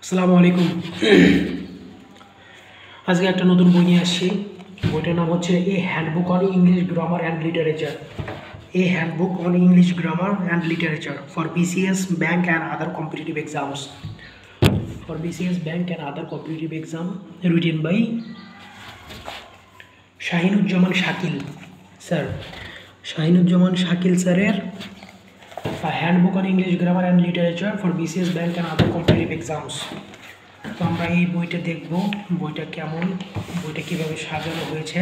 আসসালামু আলাইকুম। আজকে একটা নতুন বই নিয়ে আসছি। বইটার নাম হচ্ছে a handbook on English grammar and literature. A handbook on English grammar and literature for BCS bank and other competitive exams. For BCS bank and other competitive exam, written by Shahinuzzaman Shakil sir. Shahinuzzaman Shakil স্যারের handbook on English grammar and literature for BCS bank and other competitive exams. তো আমরা এই বইটা দেখব, বইটা কেমন, বইটা কীভাবে সাজানো হয়েছে।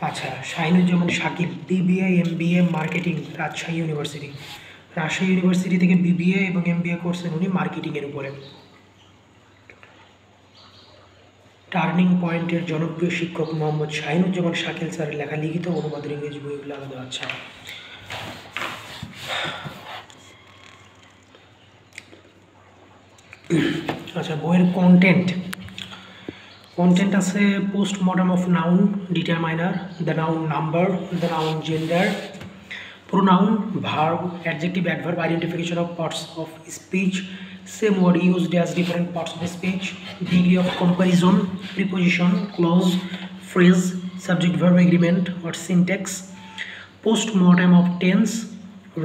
আচ্ছা, Shahinuzzaman Shakil, BBA MBA marketing, Rajshahi university. Rajshahi university থেকে বিবিএ এবং এমবিএ করছেন উনি মার্কেটিংয়ের উপরে। টার্নিং পয়েন্টের জনপ্রিয় শিক্ষক মোহাম্মদ শাহিনুজ্জামান শাকিল স্যারের লেখা লিখিত অনুবাদের ইংরেজি বইগুলো আলাদা। আচ্ছা, বইয়ের কন্টেন্ট আছে post-mortem of noun determiner, the noun number, the noun gender, pronoun, verb, adjective, adverb, identification of parts of speech, same word used as different parts of speech, degree of comparison, preposition, clause, phrase, subject verb agreement or syntax, post-mortem of tense,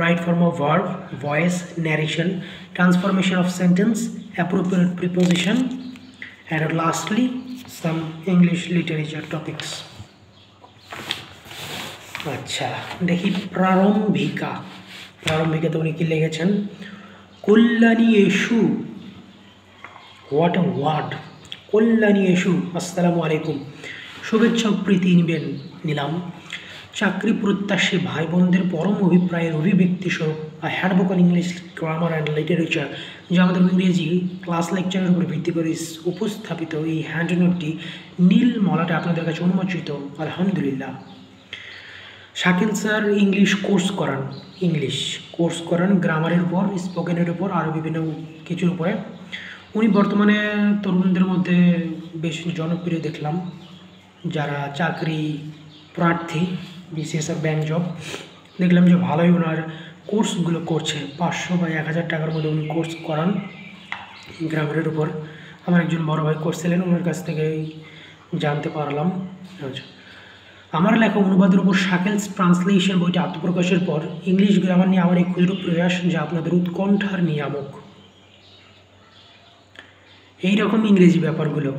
right form of verb, voice, narration, transformation of sentence, appropriate preposition, and lastly some English literature topics. আচ্ছা, দেখি প্রারম্ভিকাতে উনি কি লিখেছেন। কল্যাণী এসু, what a word. কল্যাণী এসু, আসসালামু আলাইকুম, শুভেচ্ছা ও প্রীতি নিলাম। চাকরি প্রত্যাশী ভাই বোনদের পরম অভিপ্রায়ের অভিব্যক্তি স্বরূপ handbook on English grammar and literature, যা আমাদের ইংরেজি ক্লাস লেকচারের উপর ভিত্তি করে উপস্থাপিত এই হ্যান্ড নোটটি নীল মলাটে আপনাদের কাছে উন্মোচিত। আলহামদুলিল্লাহ। শাকিল স্যার ইংলিশ কোর্স করান গ্রামারের উপর, স্পোকেনের উপর, আরও বিভিন্ন কিছুর উপরে। উনি বর্তমানে তরুণদের মধ্যে বেশ জনপ্রিয় দেখলাম, যারা চাকরি প্রার্থী, বিসিএস আর ব্যাংক জব, দেখলাম যে ভালোই ওনার কোর্সগুলো করছে। 500 বা 1000 টাকার মধ্যে উনি কোর্স করান গ্রামারের উপর। আমার একজন বড় ভাই করছিলেন, ওনার কাছ থেকেই জানতে পারলাম। আচ্ছা, আমার লেখা অনুবাদের উপর শাকিলস ট্রান্সলেশন বইটি আত্মপ্রকাশের পর ইংলিশ গ্রামার নিয়ে আমার এই ক্ষুদ্র প্রয়াস, যা আপনাদের উৎকণ্ঠার নিয়ামক। এইরকম ইংরেজি ব্যাপারগুলো,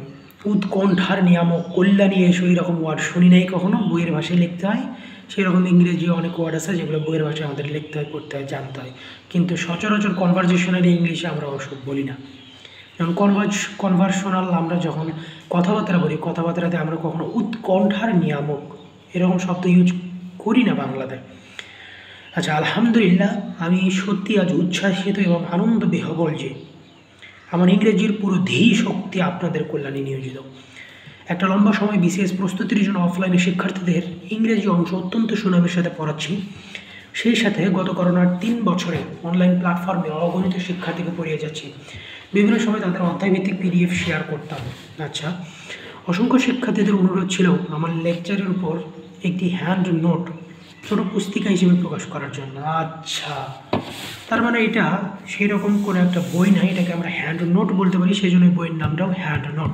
উৎকণ্ঠার নিয়ামক, কল্যাণী এসো, এইরকম ওয়ার্ড শুনি নাই কখনো। বইয়ের ভাষায় লিখতে হয়, সেই রকম ইংরেজি অনেক ওয়ার্ড আছে যেগুলো বইয়ের ভাষায় আমাদের লিখতে হয়, পড়তে হয়, জানতে হয়। কিন্তু সচরাচর কনভারজেশনাল ইংলিশে আমরা ওসব বলি না। যেমন কনভারশনাল আমরা যখন কথাবার্তা বলি, কথাবার্তাতে আমরা কখনো উৎকণ্ঠার নিয়ামক এরকম শব্দ ইউজ করি না বাংলাতে। আচ্ছা, আলহামদুলিল্লাহ, আমি সত্যি আজ উচ্ছ্বাসিত এবং আনন্দ বিহ্বল যে আমার ইংরেজির পুরো ধী শক্তি আপনাদের কল্যাণে নিয়োজিত। একটা লম্বা সময় বিসিএস প্রস্তুতির জন্য অফলাইনে শিক্ষার্থীদের ইংরেজি অংশ অত্যন্ত সুনামের সাথে পড়াচ্ছি। সেই সাথে গত করোনার 3 বছরে অনলাইন প্ল্যাটফর্মে অগণিত শিক্ষার্থীকে পড়িয়ে যাচ্ছি। বিভিন্ন সময় তাদের অধ্যায়ভিত্তিক পিডিএফ শেয়ার করতাম। আচ্ছা, অসংখ্য শিক্ষার্থীদের অনুরোধ ছিল আমার লেকচারের উপর একটি হ্যান্ড নোট ছোটো পুস্তিকা হিসেবে প্রকাশ করার জন্য। আচ্ছা, তার মানে এটা সেই রকম করে একটা বই নাই, এটাকে আমরা হ্যান্ড নোট বলতে পারি, সেই জন্য বইয়ের নামটাও হ্যান্ড নোট।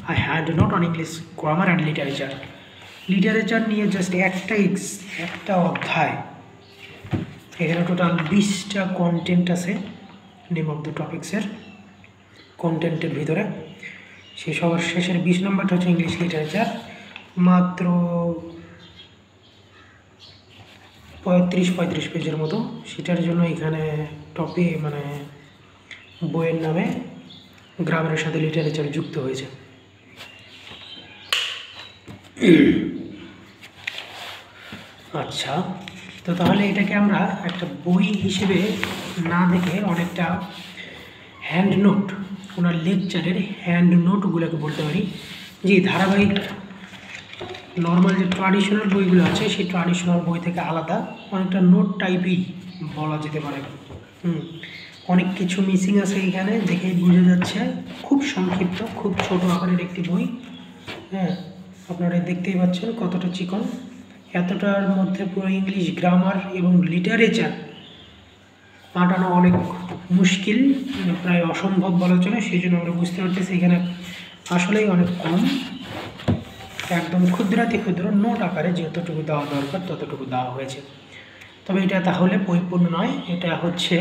আর hand note on English grammar and literature নিয়ে জাস্ট একটা অধ্যায়। এখানে টোটাল 20টা কন্টেন্ট আছে নেম অফ দ্য টপিক্সের কন্টেন্টের ভিতরে। সেই সবার শেষের 20 নম্বরটা হচ্ছে ইংলিশ লিটারেচার, মাত্র 35 পেজের মতো। সেটার জন্য এখানে বইয়ের নামে গ্রামারের সাথে লিটারেচার যুক্ত হয়েছে। আচ্ছা, তো তাহলে এটাকে আমরা একটা বই হিসেবে না দেখে অনেকটা হ্যান্ড নোট, ওনার লেকচারের হ্যান্ড নোটগুলোকে বলতে পারি। যে ধারাবাহিক নর্মাল যে ট্র্যাডিশনাল বইগুলো আছে, সেই ট্র্যাডিশনাল বই থেকে আলাদা অনেকটা নোট টাইপই বলা যেতে পারে। অনেক কিছু মিসিং আছে এখানে, দেখেই বোঝা যাচ্ছে। খুব সংক্ষিপ্ত, খুব ছোট আকারের একটি বই। হ্যাঁ, আপনারা দেখতেই পাচ্ছেন কতটা চিকন। এতটার মধ্যে পুরো ইংলিশ গ্রামার এবং লিটারেচার আটানো অনেক মুশকিল, প্রায় অসম্ভব বলা চলে। সেই জন্য আমরা বুঝতে পারতেছি এখানে আসলেই অনেক কম, একদম ক্ষুদ্রাতি ক্ষুদ্র নোট আকারে যতটুকু দেওয়া দরকার ততটুকু দেওয়া হয়েছে। তবে এটা তাহলে পরিপূর্ণ নয়, এটা হচ্ছে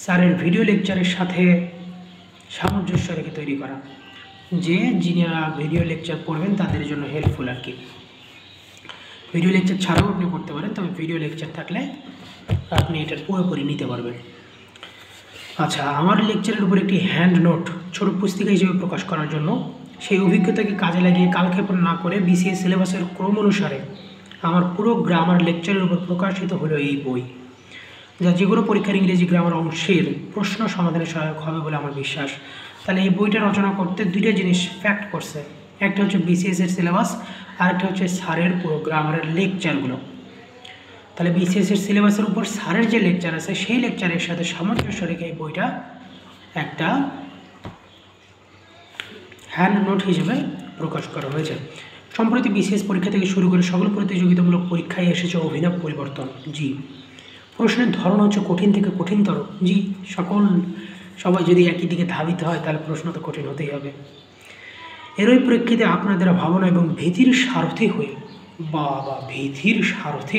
স্যারের ভিডিও লেকচারের সাথে সামঞ্জস্য রেখে তৈরি করা, যিনি ভিডিও লেকচার পড়বেন তাদের জন্য হেল্পফুল আর কি। ভিডিও লেকচার ছাড়াও আপনি পড়তে পারেন, তবে ভিডিও লেকচার থাকলে আপনি এটার পুরোপুরি নিতে পারবেন। আচ্ছা, আমার লেকচারের উপর একটি হ্যান্ড নোট ছোট পুস্তিকা হিসেবে প্রকাশ করার জন্য সেই অভিজ্ঞতাকে কাজে লাগিয়ে কালক্ষেপণ না করে বিসিএস সিলেবাসের ক্রম অনুসারে আমার পুরো গ্রামার লেকচারের উপর প্রকাশিত হলো এই বই, যা যেগুলো পরীক্ষার ইংরেজি গ্রামার অংশের প্রশ্ন সমাধানে সহায়ক হবে বলে আমার বিশ্বাস। তাহলে এই বইটা রচনা করতে দুইটা জিনিস ফ্যাক্ট করছে, একটা হচ্ছে বিসিএসের সিলেবাস, আর একটা হচ্ছে স্যারের পুরো গ্রামারের লেকচারগুলো। তাহলে বিসিএসের সিলেবাসের উপর স্যারের যে লেকচার আছে সেই লেকচারের সাথে সামঞ্জস্য রেখে এই বইটা একটা হ্যান্ড নোট হিসেবে প্রকাশ করা হয়েছে। সম্প্রতি বিসিএস পরীক্ষা থেকে শুরু করে সকল প্রতিযোগিতামূলক পরীক্ষায় এসেছে অভিনব পরিবর্তন। জি, প্রশ্নের ধরন হচ্ছে কঠিন থেকে কঠিনতর। জি, সবাই যদি একই দিকে ধাবিত হয় তাহলে প্রশ্ন তো কঠিন হতেই হবে। এরই প্রেক্ষিতে আপনাদের ভাবনা এবং ভীতির সারথি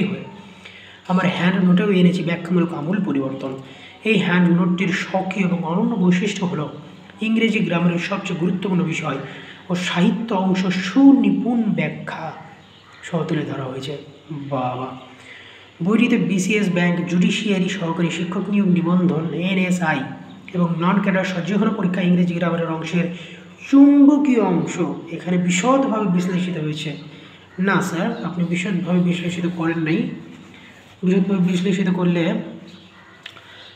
হয়ে আমার হ্যান্ড নোটেও এনেছি ব্যাখ্যামূলক আমূল পরিবর্তন। এই হ্যান্ড নোটটির স্বকীয় এবং অনন্য বৈশিষ্ট্য হলো ইংরেজি গ্রামারের সবচেয়ে গুরুত্বপূর্ণ বিষয় ও সাহিত্য অংশ সুনিপুণ ব্যাখ্যা সহ তুলে ধরা হয়েছে। বইটিতে বিসিএস ব্যাংক, জুডিশিয়ারি, সহকারী শিক্ষক নিয়োগ নিবন্ধন, এনএসআই এবং নন ক্যাডার যেকোনো পরীক্ষা ইংরেজি গ্রামারের অংশের চুম্বকীয় অংশ এখানে বিশদভাবে বিশ্লেষিত হয়েছে। না স্যার, আপনি বিশদভাবে বিশ্লেষিত করেন নাই। বিশদভাবে বিশ্লেষিত করলে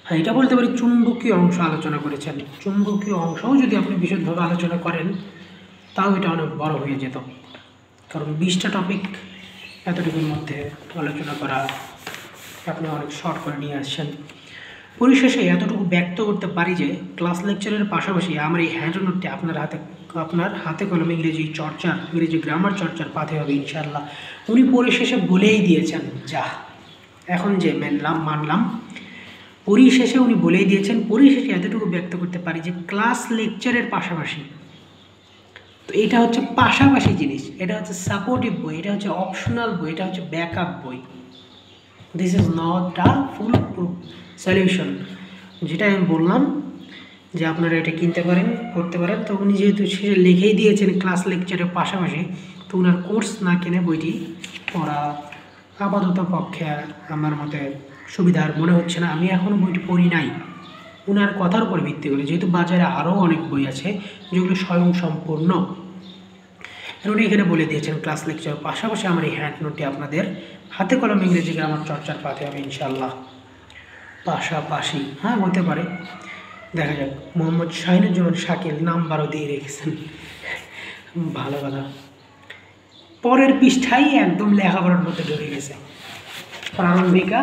হ্যাঁ, এটা বলতে পারি চুম্বকীয় অংশ আলোচনা করেছেন। চুম্বকীয় অংশও যদি আপনি বিশদভাবে আলোচনা করেন তাও এটা অনেক বড় হয়ে যেত, কারণ 20টা টপিক এতটুকুর মধ্যে আলোচনা করা আপনি অনেক শর্ট করে নিয়ে আসছেন। পরিশেষে এতটুকু ব্যক্ত করতে পারি যে ক্লাস লেকচারের পাশাপাশি আমার এই হ্যান্ড নোটটি আপনার হাতে কলমে ইংরেজি গ্রামার চর্চার পাথে হবে ইনশাআল্লাহ। উনি পরিশেষে বলেই দিয়েছেন, যা এখন যে মানলাম, পরিশেষে উনি বলেই দিয়েছেন। পরিশেষে এতটুকু ব্যক্ত করতে পারি যে ক্লাস লেকচারের পাশাপাশি, তো এটা হচ্ছে পাশাপাশি জিনিস, এটা হচ্ছে সাপোর্টিভ বই, এটা হচ্ছে অপশনাল বই, এটা হচ্ছে ব্যাকআপ বই। This is not a full proof solution. যেটা আমি বললাম যে আপনারা এটা কিনতে পারেন, করতে পারেন, তো উনি যেহেতু সে লিখেই দিয়েছেন ক্লাস লেকচারের পাশাপাশি, তো ওনার কোর্স না কিনে বইটি পড়া আপাতত পক্ষে আমার মতে সুবিধার মনে হচ্ছে না। আমি এখনও বইটি পড়ি নাই ওনার কথার উপর ভিত্তি করে, যেহেতু বাজারে আরও অনেক বই আছে যেগুলো স্বয়ংসম্পূর্ণ। উনি এখানে বলে দিয়েছেন ক্লাস লেকচার পাশাপাশি আমার এই হ্যান্ড নোটটি আপনাদের হাতে কলম ইংরেজি গ্রামার চর্চার পাতে হবে ইনশাআল্লাহ। পাশাপাশি হ্যাঁ হতে পারে, দেখা যাক। মোহাম্মদ শাহিনুজ্জামান শাকিল নাম 12 দিয়ে রেখেছেন, ভালো কথা। পরের পৃষ্ঠায় একদম লেখাপড়ার মধ্যে ঢুকে গেছে। প্রারম্ভিকা,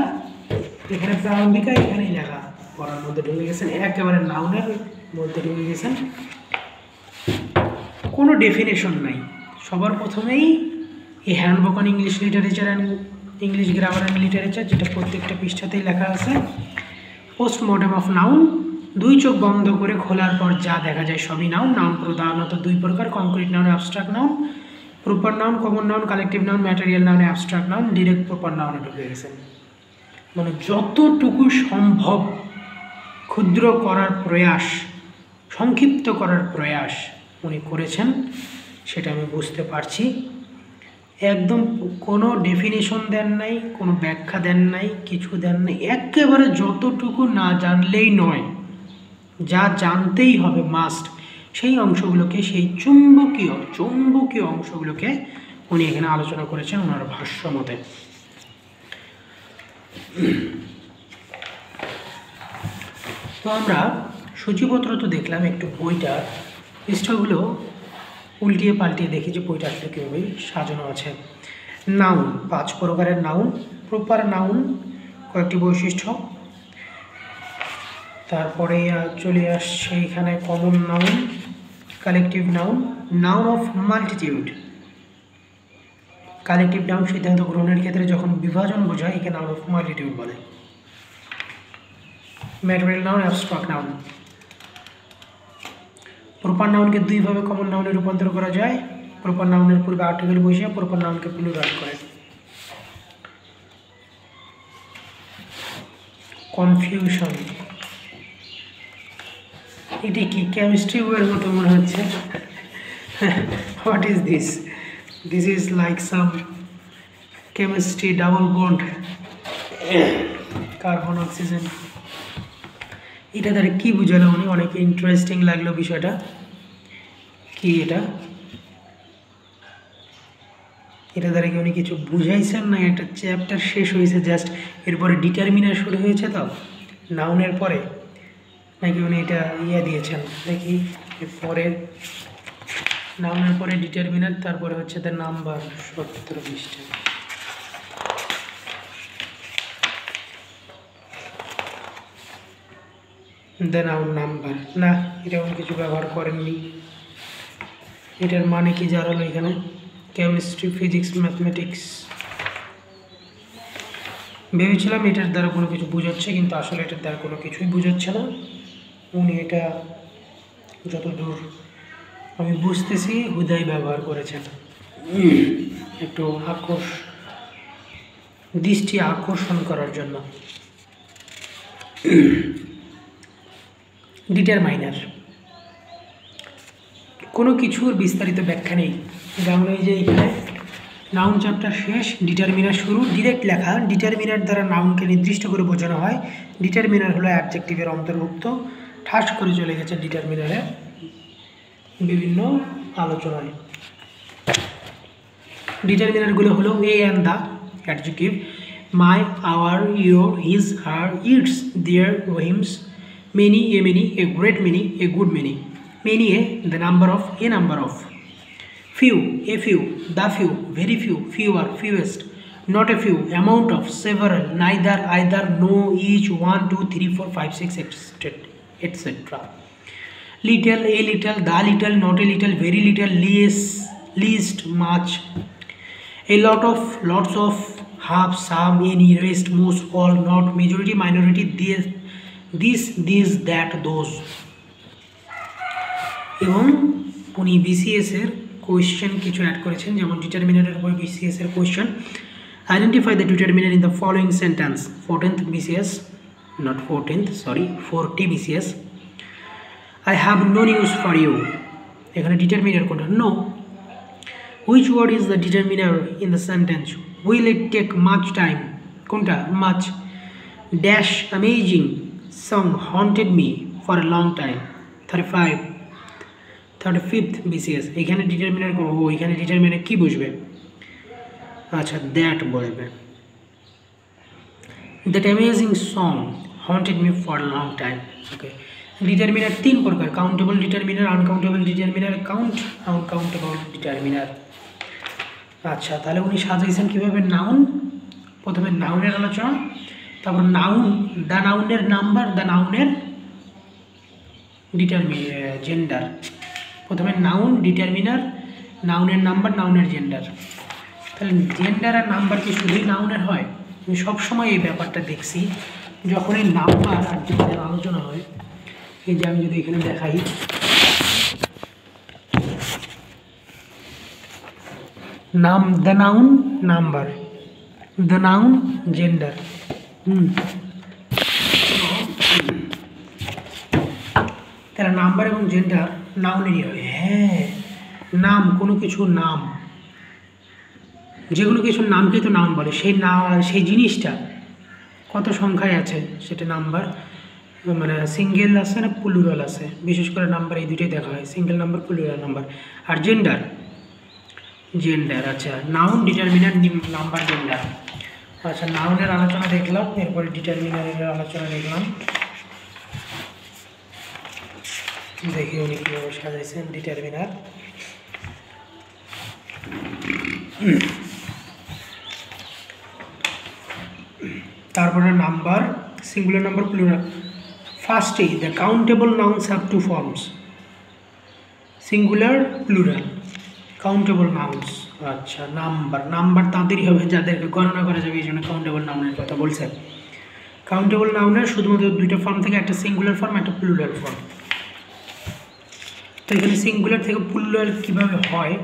এখানেই লেখা পড়ার মধ্যে ঢুকে গেছেন, একেবারে নাউনের মধ্যে ঢুকে গেছেন। কোনো ডেফিনেশন নাই। সবার প্রথমেই এই handbook on English literature and English grammar and literature, যেটা প্রত্যেকটা পৃষ্ঠাতেই লেখা আছে। পোস্টমর্টেম অফ নাউন, 2 চোখ বন্ধ করে খোলার পর যা দেখা যায় সবই নাউন। নাউন প্রধানত 2 প্রকার, concrete noun, abstract noun. Proper noun, common noun, collective noun, material noun, abstract noun, direct proper নাউনে ঢুকে গেছেন। মানে যতটুকু সম্ভব ক্ষুদ্র করার প্রয়াস, সংক্ষিপ্ত করার প্রয়াস উনি করেছেন, সেটা আমি বুঝতে পারছি। একদম কোনো ডেফিনেশন দেন নাই, কোনো ব্যাখ্যা দেন নাই, কিছু দেন নাই, একেবারে যতটুকু না জানলেই নয়, যা জানতেই হবে মাস্ট, সেই অংশগুলোকে, সেই চুম্বকীয় অংশগুলোকে উনি এখানে আলোচনা করেছেন ওনার ভাষ্য মতে। তো আমরা সূচিপত্র তো দেখলাম, একটু বইটা পৃষ্ঠাগুলো উল্টিয়ে পাল্টিয়ে দেখি যে বইটা আসলে কীভাবে সাজানো আছে। নাউন, 5 প্রকারের নাউন। প্রপার নাউন কয়েকটি বৈশিষ্ট্য, তারপরে চলে আসছে এখানে common noun, collective noun, noun of multitude. Collective noun সিদ্ধান্ত গ্রহণের ক্ষেত্রে যখন বিভাজন বোঝায়, একে নাউন অফ মাল্টিটিউড বলে। Material noun, abstract noun. Proper নাউনকে দুইভাবে কমন নাউনে রূপান্তর করা যায়। প্রপার নাউনের পূর্বে আর্টিকেল বসিয়ে প্রপার নাউনকে প্লুরাল করে। কনফিউশন, এটি কি কেমিস্ট্রি বইয়ের মতো মনে হচ্ছে। What is this? This is like some chemistry double bond carbon oxygen. এটা দ্বারা কি বুঝালো উনি? অনেক ইন্টারেস্টিং লাগলো বিষয়টা। কি এটা দ্বারা কি উনি কিছু বুঝাইছেন না একটা চ্যাপ্টার শেষ হয়েছে জাস্ট, এরপরে ডিটারমিনার শুরু হয়েছে তো নাউনের পরে, নাকি উনি এটা দিয়েছেন? দেখি পরে নাউনের পরে ডিটারমিনার, তারপরে হচ্ছে দ্য নাম্বার 17 পৃষ্ঠা। দ্য নাউন নাম্বার, না এরকম কিছু ব্যবহার করেননি। এটার মানে কি জানালো এখানে? Chemistry, physics, mathematics. ভেবেছিলাম এটার দ্বারা কোনো কিছু বোঝাচ্ছে, কিন্তু আসলে এটার দ্বারা কোনো কিছুই বোঝাচ্ছে না। উনি এটা যতদূর আমি বুঝতেছি হুদাই ব্যবহার করেছেন একটু দৃষ্টি আকর্ষণ করার জন্য। ডিটারমাইনার, কোনো কিছুর বিস্তারিত ব্যাখ্যা নেই। যেমন এই যে এখানে নাউন চ্যাপ্টার শেষ, ডিটারমিনার শুরু, ডিরেক্ট লেখা। ডিটারমিনার দ্বারা নাউনকে নির্দিষ্ট করে বোঝানো হয়। ডিটারমিনার হলো অ্যাডজেক্টিভের অন্তর্ভুক্ত। ঠাস করে চলে গেছে ডিটারমিনারে বিভিন্ন আলোচনায়। ডিটারমিনারগুলো হলো a and the adjective, my, our, your, his, her, its, their, hims, many, a many, a great many, a good many. Many, the number of, a number of. Few, a few, the few, very few, fewer, fewest. Not a few, amount of, several, neither, either, no, each, 1, 2, 3, 4, 5, 6, etc. Little, a little, the little, not a little, very little, least, much. A lot of, lots of, half, some, any, rest, most, all, not, majority, minority, this, these, that, those. এবং উনি BCS এর question কিছু add করেছেন, যেমন ডিটারমিনারের উপর BCS এর question. Identify the determiner in the following sentence. 14th BCS, not 14th, sorry 40 BCS. I have no news for you, এখানে determiner কোনটা? No. Which word is the determiner in the sentence? Will it take much time, কোনটা? Much. Dash amazing song haunted me for a long time. 35th BCS, এখানে determiner করবো, এখানে determiner কি বসবে? আচ্ছা, that বসবে। That amazing song haunted me for long time. Okay, determiner 3 প্রকার: countable determiner, uncountable determiner, uncountable determiner. আচ্ছা, তাহলে উনি সাজাইছেন কীভাবে? নাউন, প্রথমে নাউনের আলোচনা, তারপর নাউন, দ্য নাউনের নাম্বার, দ্য নাউনের জেন্ডার। প্রথমে নাউন, ডিটারমিনার, নাউনের নাম্বার, নাউনের জেন্ডার। তাহলে জেন্ডার আর নাম্বার কি শুধুই নাউনের হয়? আমি সবসময় এই ব্যাপারটা দেখছি, যখন এই নাম্বার আর জেন্ডার আলোচনা হয়। এই যে আমি যদি এখানে দেখাই, নাম, the noun number, the noun gender. তাহলে নাম্বার এবং জেন্ডার নাউনেরই হয়। হ্যাঁ, নাম, কোনো কিছুর নাম, যে কোনো কিছুর নামকেই তো নাম বলে। সেই জিনিসটা কত সংখ্যায় আছে সেটা নাম্বার, মানে সিঙ্গেল আছে না প্লুরাল আছে। বিশেষ করে নাম্বার এই দুটোই দেখা হয়, সিঙ্গেল নাম্বার, প্লুরাল নাম্বার। আর জেন্ডার, আচ্ছা, নাউন, ডিটারমিনার, নাম্বার, জেন্ডার। আচ্ছা, নাউনের আলোচনা দেখলাম, এরপরে ডিটারমিনারের আলোচনা দেখলাম। দেখি উনি কীভাবে সাজাইছেন ডিটারমিনার। তারপরে নাম্বার, সিঙ্গুলার নাম্বার, প্লুরাল। ফার্স্টে the countable nouns have 2 forms, singular, plural. Countable nouns, আচ্ছা, নাম্বার তাদেরই হবে যাদেরকে গণনা করা যাবে, এই জন্য কাউন্টেবল নাউনের কথা বলছেন। কাউন্টেবল নাউনের শুধুমাত্র দুইটা ফর্ম থেকে, একটা সিঙ্গুলার ফর্ম, একটা প্লুরাল ফর্ম। তো এখানে সিঙ্গুলার থেকে প্লুরাল কীভাবে হয়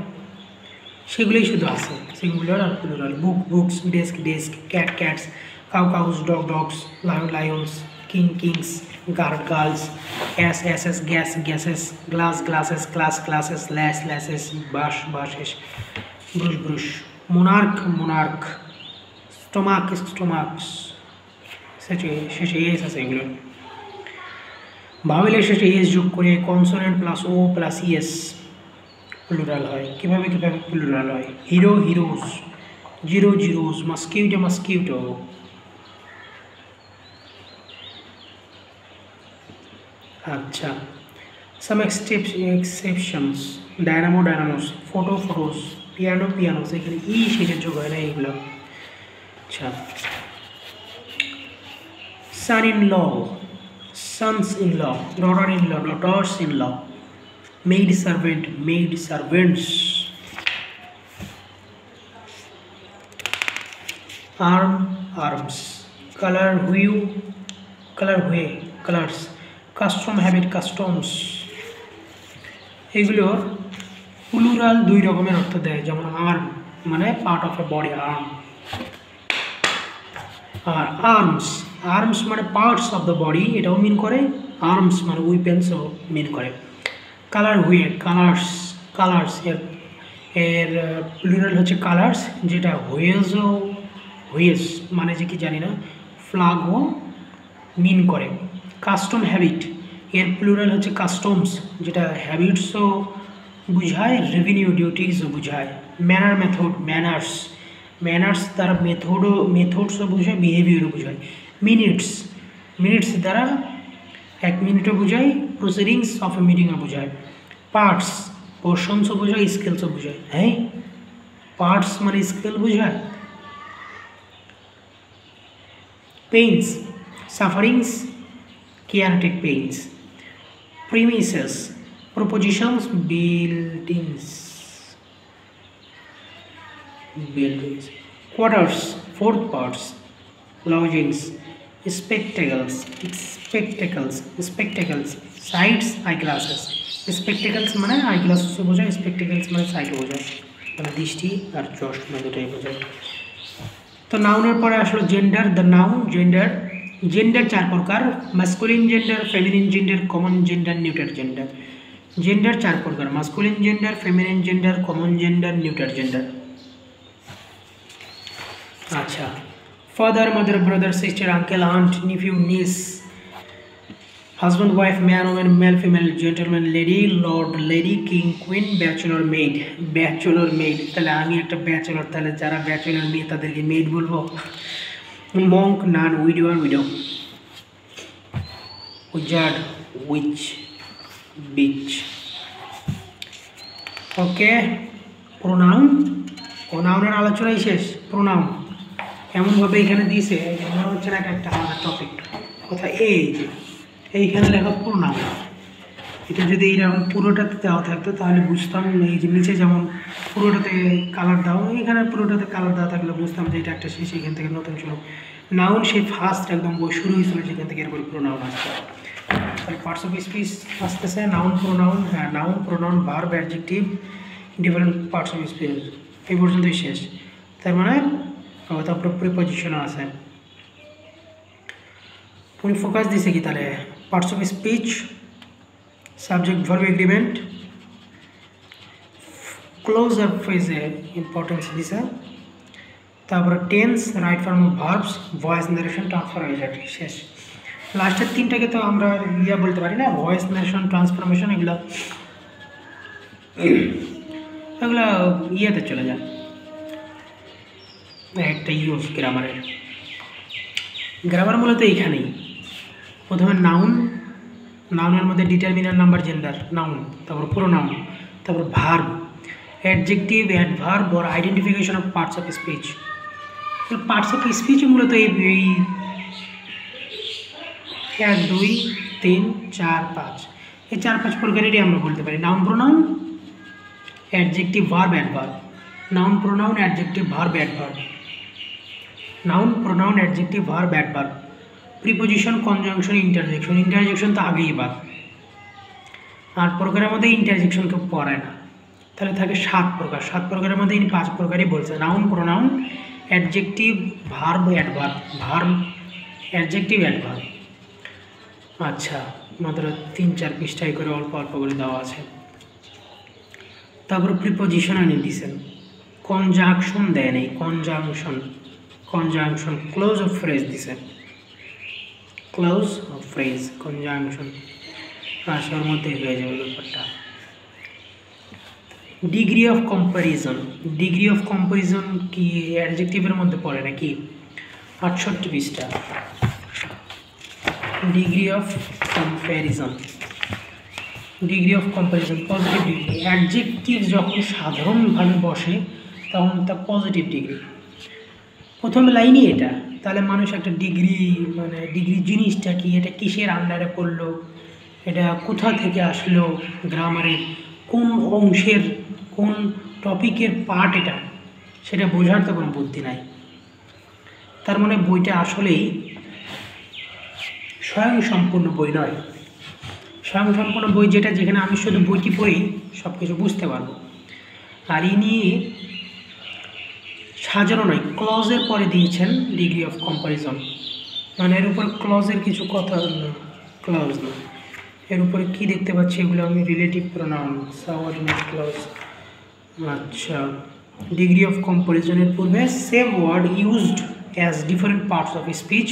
সেগুলোই শুধু আছে, সিঙ্গুলার আর plural. Book books, desk desk, cat cats, cow cows, dog dogs, lion lions, king kings, guard girls, ass asses, gas gases, glass glasses, class classes, lass lasses, bus buses, brush brush, monarch monarch, stomach stomachs, শেষে S আছে এগুলো। ভাওয়েলের শেষে S যোগ করে consonant plus O plus ES plural হয়। কীভাবে plural হয়? Hero heroes, zero zeros, mosquito mosquito. আচ্ছা, some exceptions, Dynamo ডায়নামোস, photo photos, piano পিয়ানোস, এখানে ই শেষের যোগ হয় না এইগুলো। আচ্ছা, son in law, sons in law, daughter in law, daughters in law, maid servant, maid servants, arm arms, color hue, colors, custom habit, customs। এগুলোর plural দুই রকমের অর্থ দেয়, যেমন আর্ম মানে part of a body, arm, আর arms, arms মানে parts of the body, এটাও মিন করে। আর্মস মানে উইপেন্সও মিন করে। কালার হুয়ে, কালার্স, কালার্স এর প্লুরাল হচ্ছে কালার্স, যেটা হুয়েজও, হুয়েজ মানে যে কি জানি না, ফ্ল্যাগও মিন করে। কাস্টম হ্যাবিট এর প্লুরাল হচ্ছে কাস্টমস, যেটা হ্যাবিটসও বুঝায়, রেভিনিউ ডিউটিসও বুঝায়। ম্যানার মেথড, ম্যানার্স, ম্যানার্স দ্বারা মেথডসও বোঝায়, বিহেভিয়ারও বোঝায়। মিনিটস, মিনিটস দ্বারা এক মিনিটও বোঝায়, প্রসিডিংস অফ এ মিটিংও বোঝায়। পার্টস, পোর্শনসও বোঝায়, স্কেলসও বোঝায়। হ্যাঁ, পার্টস মানে স্কেল বোঝায়। Pains, sufferings, care take pains. Premises, propositions, buildings, buildings. Quarters, fourth parts, lodgings. Spectacles, spectacles, spectacles, sights, eyeglasses. Spectacles মানে eyeglasses বোঝায়, spectacles মানে সাইট বোঝায়, মানে দৃষ্টি আর চশমা দুটাই বোঝায়। তো নাউনের পরে আসলো gender. The noun, gender, gender চার প্রকার: masculine gender, feminine gender, common gender, neuter gender. Gender চার প্রকার: masculine gender, feminine gender, common gender, neuter gender. আচ্ছা, father, mother, brother, sister, uncle, aunt, nephew, niece, husband, wife, man, women, male, female, gentleman, lady, lord, lady, king, queen, bachelor, maid. Bachelor, maid, তাহলে আমি একটা bachelor, তাহলে যারা bachelor মেয়ে তাদেরকে maid বলবো। Monk, nun, widower, widow, wizard, witch, bitch. Okay, pronoun, প্রোনাউনের আলোচনাই শেষ। প্রোনাউন এমনভাবে এখানে দিয়েছে, মনে হচ্ছে না একটা আলাদা টপিক। কথা এই যে এইখানে লেখা প্রোনাউন, এটা যদি এইরকম পুরোটাতে দেওয়া থাকতো তাহলে বুঝতাম। এই যে নিচে যেমন পুরোটাতে কালার দেওয়া, এইখানে পুরোটাতে কালার দেওয়া থাকলে বুঝতাম যে এটা একটা শেষ, এখান থেকে নতুন শুরু। নাউন সেই ফার্স্ট একদম বই শুরু হয়েছিল যেখান থেকে, এরপরে প্রোনাউন আসছে। তাহলে পার্টস অফ স্পিচ আসতেছে, নাউন, প্রোনাউন। হ্যাঁ, noun, pronoun, verb, adjective, different parts of speech, এই পর্যন্তই শেষ। তার মানে তারপরে প্রিপোজিশনও আছে। উনি ফোকাস দিছে কি তাহলে parts of speech, subject verb agreement, closure ফ্রেজে ইম্পর্টেন্স দিছে, তারপরে tense, right form of verbs, voice narration, transformation, শেষ। লাস্টের তিনটাকে তো আমরা বলতে পারি না, ভয়েস নারেশন, ট্রান্সফরমেশন, এগুলো ইয়েতে চলে যায়, একটা ইউজ গ্রামারের। গ্রামার মূলত এইখানেই প্রথমে নাউন, নাউনের মধ্যে ডিটারমিনার, নাম্বার, জেন্ডার, নাউন, তারপর প্রোনাউন, তারপর verb, adjective, adverb or identification of parts of speech. Parts of speech মূলত এই 1, 2, 3, 4, 5 এই 4-5 প্রকারেরই আমরা বলতে পারি। Noun, pronoun, adjective, verb, adverb. Noun, pronoun, adjective, verb, adverb. Noun, pronoun, adjective, verb, adverb. Preposition, conjunction, interjection. Interjection তো আগেই বাদ, আর প্রকারের মধ্যে ইন্টারজেকশন কেউ পড়ে না, তাহলে থাকে 7 প্রকার। 7 প্রকারের মধ্যে ইনি 5 প্রকারই বলছে, noun, pronoun, adjective, verb, adverb. Verb, adjective, adverb. আচ্ছা, মাত্র 3-4 পৃষ্ঠায় করে অল্প অল্প করে দেওয়া আছে। তারপর প্রিপোজিশন এনে দিয়েছেন, কনজাংশন দেয় নেই, conjunction, conjunction, close of phrase দিছেন, ক্লোজ অফ ফ্রেজ, কনজাংশন। আসার মধ্যে হয়ে যাবে ব্যাপারটা। Degree of comparison. Degree of comparison কি অ্যাডজেক্টিভের মধ্যে পড়ে নাকি? 68 পৃষ্ঠা। Degree of comparison, degree of comparison, positive degree. Adjective যখন সাধারণভাবে বসে তখন তা পজিটিভ ডিগ্রি। প্রথম লাইনই এটা, তাহলে মানুষ একটা ডিগ্রি, মানে ডিগ্রি জিনিসটা কি, এটা কিসের আন্ডারে পড়লো, এটা কোথা থেকে আসলো, গ্রামারের কোন অংশের, কোন টপিকের পার্ট এটা, সেটা বোঝার তো কোনো বুদ্ধি নাই। তার মানে বইটা আসলেই স্বয়ংসম্পূর্ণ বই নয়। স্বয়ংসম্পূর্ণ বই যেটা, যেখানে আমি শুধু বইটি পড়ি সব কিছু বুঝতে পারবো। আর ইনি সাজানো নয়, ক্লজের পরে দিয়েছেন ডিগ্রি অফ কম্প্যারিজন, মানে এর উপর ক্লজের কিছু কথা না, ক্লজ না, এর উপরে কী দেখতে পাচ্ছি এগুলো আমি, রিলেটিভ প্রোনাউন, সাবঅর্ডিনেট ক্লজ। আচ্ছা, ডিগ্রি অফ কম্প্যারিজনের পূর্বে same word used as different parts of speech,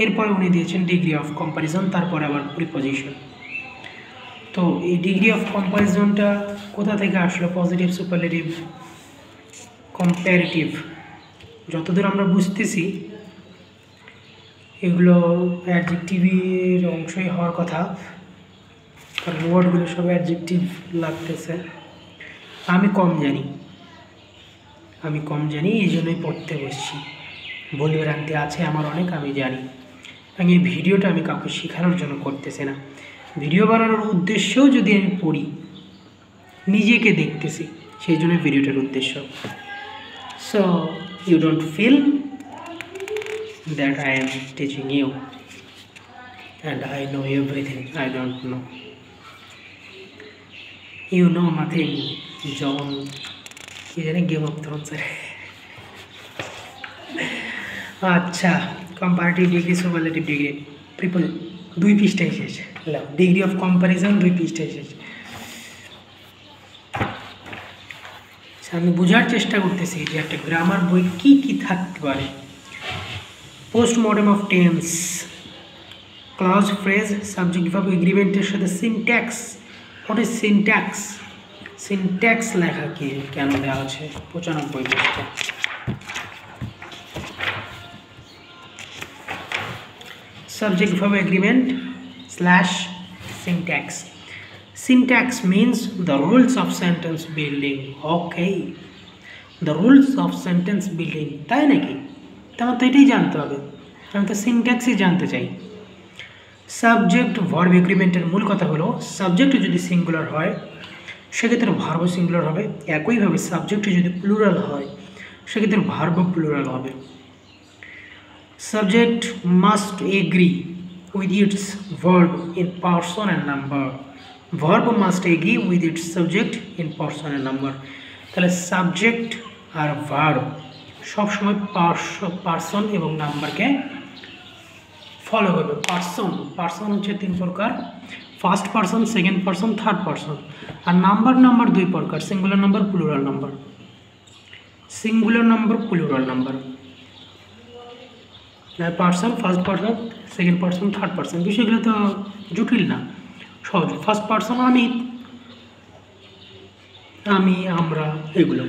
এরপরে উনি দিয়েছেন ডিগ্রি অফ কম্প্যারিজন, তারপরে আবার প্রিপোজিশন। তো এই ডিগ্রি অফ কম্প্যারিজনটা কোথা থেকে আসলো? পজিটিভ, সুপারলেটিভ, কম্প্যারেটিভ, যতদূর আমরা বুঝতেছি এগুলো অ্যাডজেক্টিভের অংশই হওয়ার কথা, কারণ ওয়ার্ডগুলো সব অ্যাডজেক্টিভ লাগতেছে। আমি কম জানি, এই জন্যই পড়তে বসছি। বলি রাখতে আছে আমার অনেক, আমি জানি। আমি এই ভিডিওটা আমি কাউকে শেখানোর জন্য করতেছি না, ভিডিও বানানোর উদ্দেশ্যেও যদি আমি পড়ি, নিজেকে দেখতেছি, সেই জন্য ভিডিওটার উদ্দেশ্য। So you don't feel that I am teaching you and I know everything, I don't know, you know nothing. Jon কি জানি, গেম অফ থ্রোনসের। আচ্ছা, comparative degree, superlative degree, preposition 2 পৃষ্ঠায় শেষ। ডিগ্রি অফ কম্প্যারিজন 2 পৃষ্ঠায় শেষ। আমি বোঝার চেষ্টা করতেছি যে একটা গ্রামার বই কি কি থাকতে পারে। Postmortem of tense, clause, phrase, subject, verb, এগ্রিমেন্টের সাথে syntax. What is syntax? Syntax লেখা কি কেন দেওয়া আছে? 95 পৃষ্ঠা। Subject verb agreement / syntax. Syntax means the rules of sentence building. Okay, the rules of sentence building. তাই নাকি? তোমার তো এটাই জানতে হবে, আমি তো সিনট্যাক্সই জানতে চাই। সাবজেক্ট ভার্ব এগ্রিমেন্টের মূল কথা হলো, সাবজেক্ট যদি সিঙ্গুলার হয় সেক্ষেত্রে ভার্বও সিঙ্গুলার হবে, একইভাবে সাবজেক্ট যদি প্লুরাল হয় সেক্ষেত্রে ভার্বও প্লুরাল হবে। Subject must agree with its verb in person and number. Verb must agree with its subject in person and number. তাহলে সাবজেক্ট আর ভার্ব সবসময় পার্সন এবং নাম্বারকে ফলো করবে। পার্সন হচ্ছে 3 প্রকার, first person, second person, third person. আর number 2 প্রকার, singular number, plural number. Singular number, plural number, person, first person, second person, third person. বিষয়গুলো তো জটিল না, সহজ। ফার্স্ট পার্সন আমি, আমরা, এগুলো।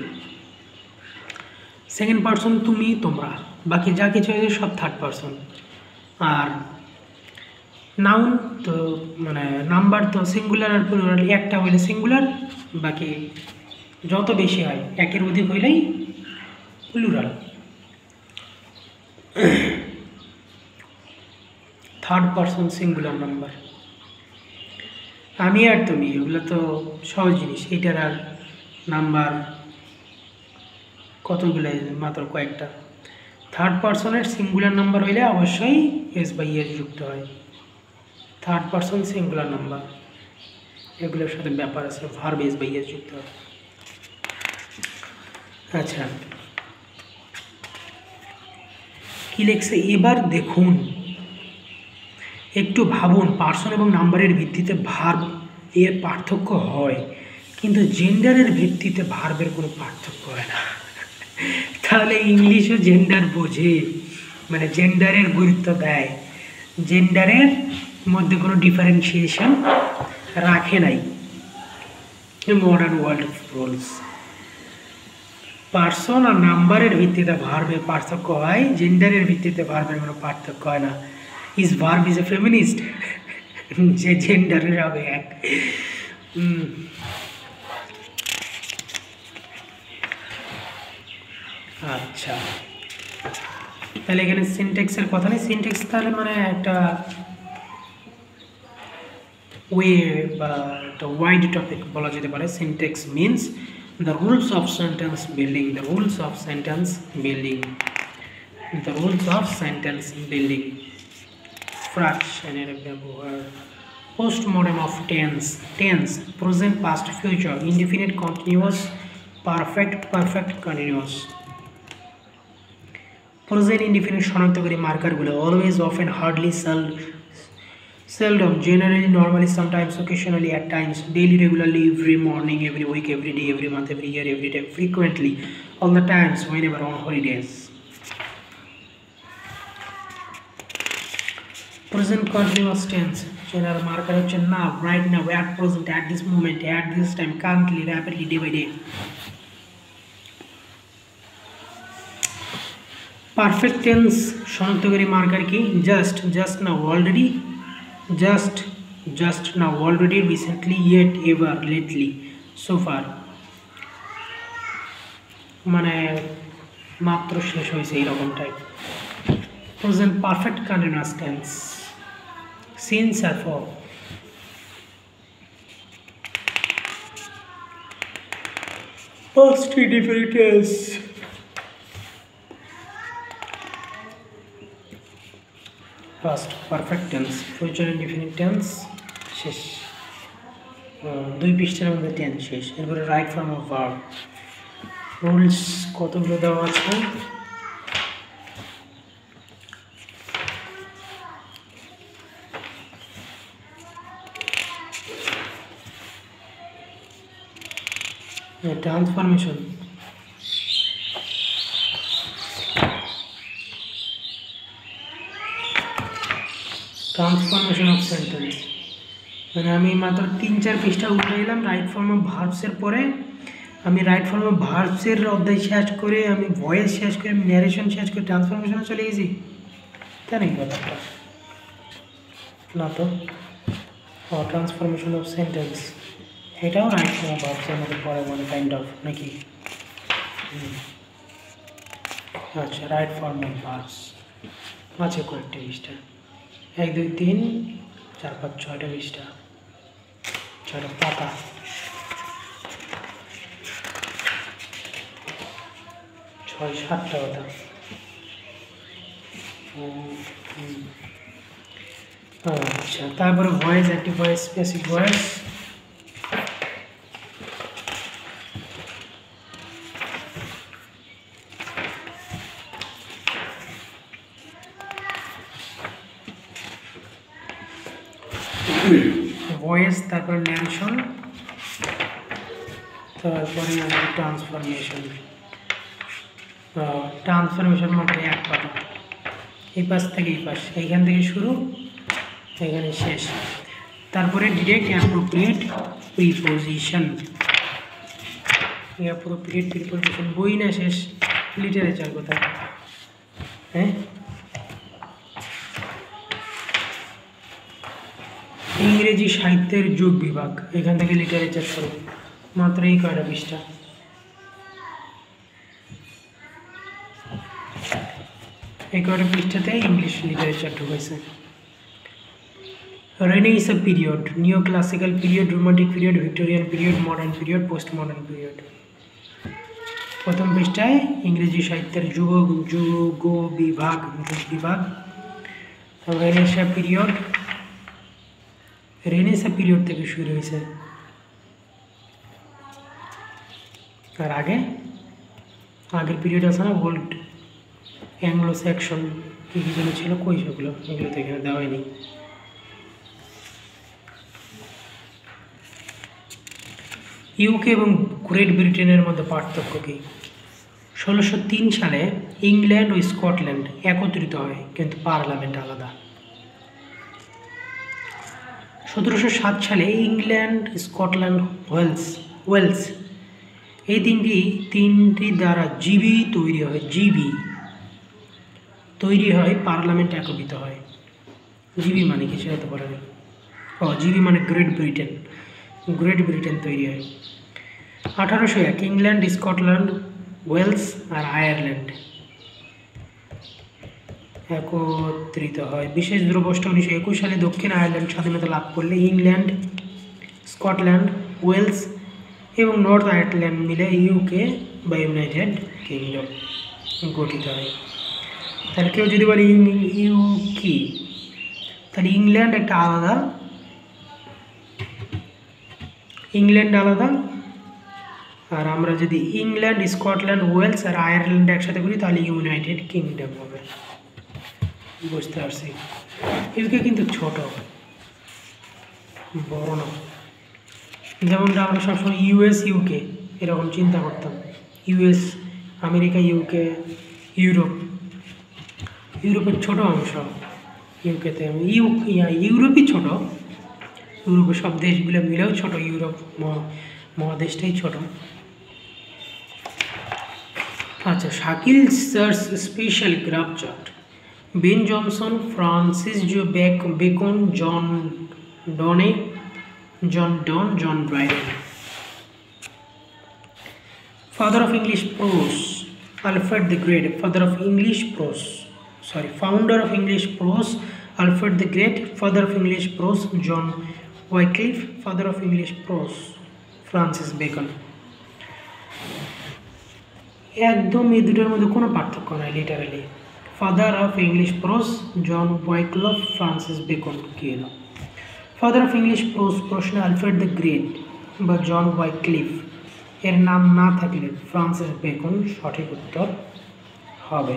সেকেন্ড পার্সন তুমি, তোমরা, বাকি যা কিছু আছে সব থার্ড পার্সন। আর নাউন তো মানে নাম্বার তো সিঙ্গুলার আর প্লুরাল, একটা হইলে সিঙ্গুলার, বাকি যত বেশি হয়, একের অধিক হইলেই plural. Third person singular number, আমি আর তুমি, এগুলো তো সহজ জিনিস। এইটার আর নাম্বার কতগুলো, মাত্র কয়েকটা। থার্ড পার্সনের সিঙ্গুলার নাম্বার হইলে অবশ্যই এস বাই এস যুক্ত হয়। থার্ড পার্সন সিঙ্গুলার নাম্বার এগুলোর সাথে ব্যাপার আছে, ভার্ব এস বাই এস যুক্ত হয়। আচ্ছা কি লিখছে এবার দেখুন, একটু ভাবুন, পার্সন এবং নাম্বারের ভিত্তিতে ভার্ব এর পার্থক্য হয়, কিন্তু জেন্ডারের ভিত্তিতে ভার্বের কোনো পার্থক্য হয় না। তাহলে ইংলিশও জেন্ডার বোঝে, মানে জেন্ডারের গুরুত্ব দেয়, জেন্ডারের মধ্যে কোনো ডিফারেন্সিয়েশন রাখে নাই মডার্ন ওয়ার্ল্ড রুলস। পার্সন আর নাম্বারের ভিত্তিতে ভার্বের পার্থক্য হয়, জেন্ডারের ভিত্তিতে ভার্বের কোনো পার্থক্য হয় না। Is verb is a feminist, যে জেন্ডারের হবে এক। আচ্ছা তাহলে এখানে সিনট্যাক্সের কথা নেই, সিনট্যাক্স তাহলে মানে একটা ওয়ে বা একটা ওয়াইড টপিক বলা যেতে পারে। Syntax means the rules of sentence building, the rules of sentence building, the rules of sentence building, ফ্র্যাকশনের ব্যবহার, postmortem of tense, tense present past future, indefinite continuous, perfect perfect continuous, present indefinite শনাক্তকারী মার্কারগুলো always often hardly seldom generally normally sometimes occasionally at times daily regularly every morning every week every day every month every year every time frequently all the times whenever on holidays. Present continuous tense general marker হচ্ছে now right now at present at this moment at this time currently rapidly day by day. Perfect tense শনাক্তকারী marker কি just now already just now already recently yet ever lately so far মানে মাত্র শেষ হয়েছে এরকম type. Present perfect continuous tense since আর for, past indefinite tense past perfect tense future indefinite tense শেষ, দুই পৃষ্ঠার মধ্যে টেন্স শেষ। এরপরে right form of verb rules কতগুলো দেওয়া আছে, ট্রান্সফরমেশন ট্রান্সফরমেশন অফ সেন্টেন্স, মানে আমি মাত্র 3-4 পৃষ্ঠা উঠে এলাম রাইট ফর্ম অফ ভার্বসের পরে। আমি রাইট ফর্ম অফ ভার্বসের অধ্যায় শেষ করে আমি ভয়েস শেষ করে আমি ন্যারেশন শেষ করে ট্রান্সফরমেশনে চলে গেছি, তাই নাকি ব্যাপারটা? না তো, ট্রান্সফরমেশন অফ সেন্টেন্স এটাও রাইট ফর্ম অফ ভার্বসের মধ্যে পড়ে মানে কাইন্ড অফ নাকি? আচ্ছা রাইট ফর্ম অফ ভার্বস আছে কয়েকটা পৃষ্ঠা, 1 2 3 4 5 6টা পৃষ্ঠা, 6টা পাতা, 6-7টা কথা। আচ্ছা তারপরে voice, active voice, passive voice, voice, তারপরে ন্যারেশন, তারপরে ট্রান্সফরমেশন। ট্রান্সফরমেশন মানে এক পাতা, এই পাশ থেকে এই পাশ, এইখান থেকে শুরু এখানে শেষ। তারপরে direct appropriate preposition, appropriate preposition বই না শেষ, লিটারেচার কোথায়? হ্যাঁ ইংরেজি সাহিত্যের যুগ বিভাগ, এখান থেকে লিটারেচার শুরু, মাত্র এই কয়টা পৃষ্ঠা। এই কয়টা পৃষ্ঠাতে ইংলিশ লিটারেচার ঢুকেছে। রেনেসাঁ পিরিয়ড, নিও classical period, romantic period, Victorian period, modern period, post modern period. প্রথম পৃষ্ঠায় ইংরেজি সাহিত্যের যুগ বিভাগ, রেনেসা পিরিয়ড থেকে শুরু হয়েছে। আর আগের পিরিয়ড আছে না, ওল্ড অ্যাংলো সেকশন কি যেন ছিল, কই সেগুলো, এগুলো তো এখানে দেওয়া হয়নি। ইউকে এবং গ্রেট ব্রিটেনের মধ্যে পার্থক্য কী? 1603 সালে ইংল্যান্ড ও স্কটল্যান্ড একত্রিত হয়, কিন্তু পার্লামেন্ট আলাদা। 1707 সালে ইংল্যান্ড, স্কটল্যান্ড, ওয়েলস এই তিনটি দ্বারা জিবি তৈরি হয়, পার্লামেন্ট একত্রিত হয়। জিবি মানে কিছু হতে পারে না, জিবি মানে গ্রেট ব্রিটেন তৈরি হয়। 1801 ইংল্যান্ড, স্কটল্যান্ড, ওয়েলস আর আয়ারল্যান্ড একত্রিত হয়। বিশেষ দ্রবষ্টা 1921 সালে দক্ষিণ আয়ারল্যান্ড স্বাধীনতা লাভ করলে ইংল্যান্ড, স্কটল্যান্ড, ওয়েলস এবং নর্থ আয়ারল্যান্ড মিলে ইউকে বা ইউনাইটেড কিংডম গঠিত হয়। তাহলে কেউ যদি বলে ইউকে, তাহলে ইংল্যান্ড আলাদা, আর আমরা যদি ইংল্যান্ড, স্কটল্যান্ড, ওয়েলস আর আয়ারল্যান্ড একসাথে করি তাহলে ইউনাইটেড কিংডম হবে। বুঝতে পারছি। ইউকে কিন্তু ছোট, বড় না। যেমনটা আমরা সবসময় ইউএস ইউকে এরকম চিন্তা করতাম। ইউএস আমেরিকা, ইউকে ইউরোপের ছোট অংশ। ইউকেতে ইউরোপই ছোট, ইউরোপের সব দেশগুলো মিলেও ছোট, ইউরোপ মহাদেশটাই ছোট। আচ্ছা, Shakil sir's special graph chart. Ben Jonson, Francis Bacon, John Dryden. Father of English prose, Alfred the Great. Founder of English prose, Alfred the Great. Father of English prose, John Wycliffe. Father of English prose, Francis Bacon. একদম এই দুটোর মধ্যে কোনো পার্থক্য নাই literally. Father of English prose John Wycliffe, Francis Bacon. কি এলো father of English prose প্রশ্নে আলফ্রেড দ্য গ্রেট বা জন ওয়াইক্লিফ এর নাম না থাকলে ফ্রান্সিস বেকন সঠিক উত্তর হবে।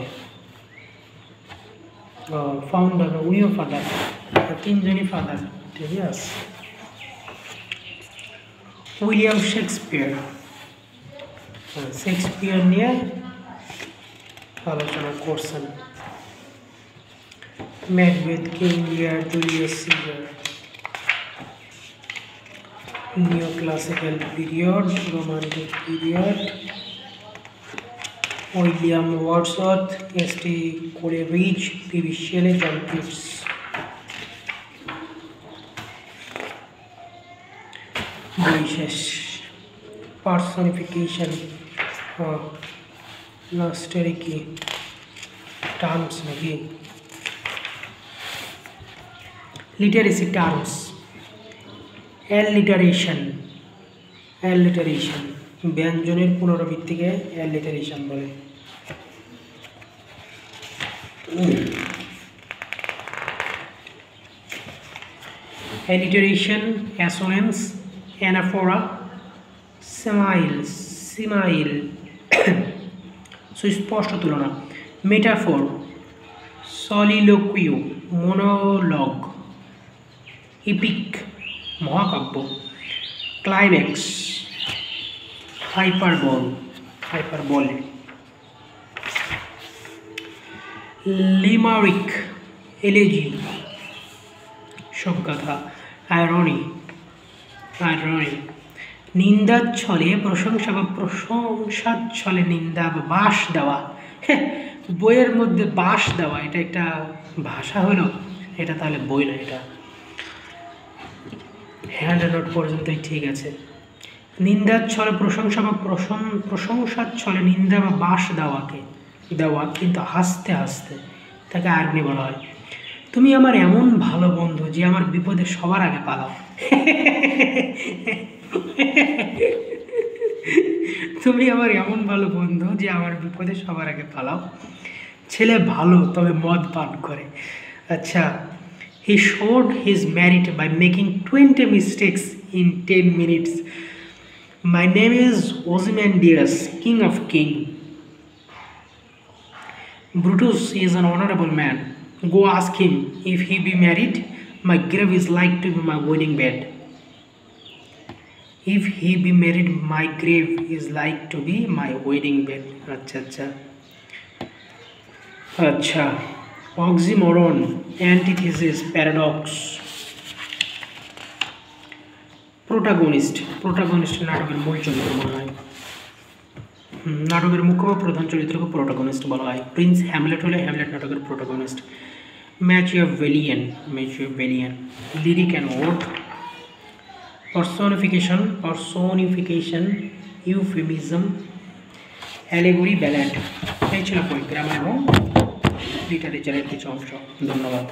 ফাউন্ডার, উনিও ফাদার, তিনজনই ফাদার, ঠিক আছে। উইলিয়াম শেক্সপিয়ার নিয়ে আলোচনা করছেন। Macbeth, King Lear, Julius Caesar. Neo classical period, romantic period. William Wordsworth, S T. Coleridge, P B. Shelley, John Keats. বৈশেষ পার্সনিফিকেশন, লাস্টের কি টার্মস নাকি লিটারেসি টার্মস। অ্যালিটারেশন, ব্যঞ্জনের পুনরাবৃত্তিকে অ্যালিটারেশন বলে। অ্যালিটারেশন, অ্যাসোনেন্স, অ্যানাফোরা, সিমাইল সুস্পষ্ট তুলনা। মেটাফোর, সলিলোকুইও, মোনোলগ, ইপিক, মহাকাব্য। Climax, hyperbole. লিমারিক, এলেজি, শোকগাথা। আয়রনি, নিন্দার ছলে প্রশংসা বা প্রশংসার ছলে নিন্দা বা বাস দেওয়া। বইয়ের মধ্যে বাস দেওয়া, এটা একটা ভাষা হলো, এটা তাহলে বই না, এটা হ্যান্ড নোট পর্যন্তই ঠিক আছে। নিন্দার ছলে প্রশংসা বা প্রশংসার ছলে নিন্দা বা বাস দেওয়া, কিন্তু হাসতে হাসতে, তাকে আর্নি বলা হয়। তুমি আমার এমন ভালো বন্ধু যে আমার বিপদে সবার আগে পালাও। তুমি আমার এমন ভালো বন্ধু যে আমার বিপদে সবার আগে পালাও। ছেলে ভালো তবে মদ পান করে। আচ্ছা, he showed his merit by making 20 mistakes in 10 minutes. My name is Ozymandias, king of king. Brutus is an honorable man. Go ask him if he be married. My grave is like to be my wedding bed. If he be married, my grave is like to be my wedding bed. अच्छा, oxymoron, antithesis, paradox. Protagonist নাটকের মূল চরিত্র বলা হয়। নাটকের মুখ্য বা প্রধান চরিত্রকে প্রোটাগনিস্ট বলা হয়। প্রিন্স হ্যামলেট হলে হ্যামলেট নাটকের protagonist. Machiavellian, lyric and ode. Personification, euphemism, allegory, ballad. এই ছিল পরিক্রমা এবং লিটারেচারের কিছু অংশ। ধন্যবাদ।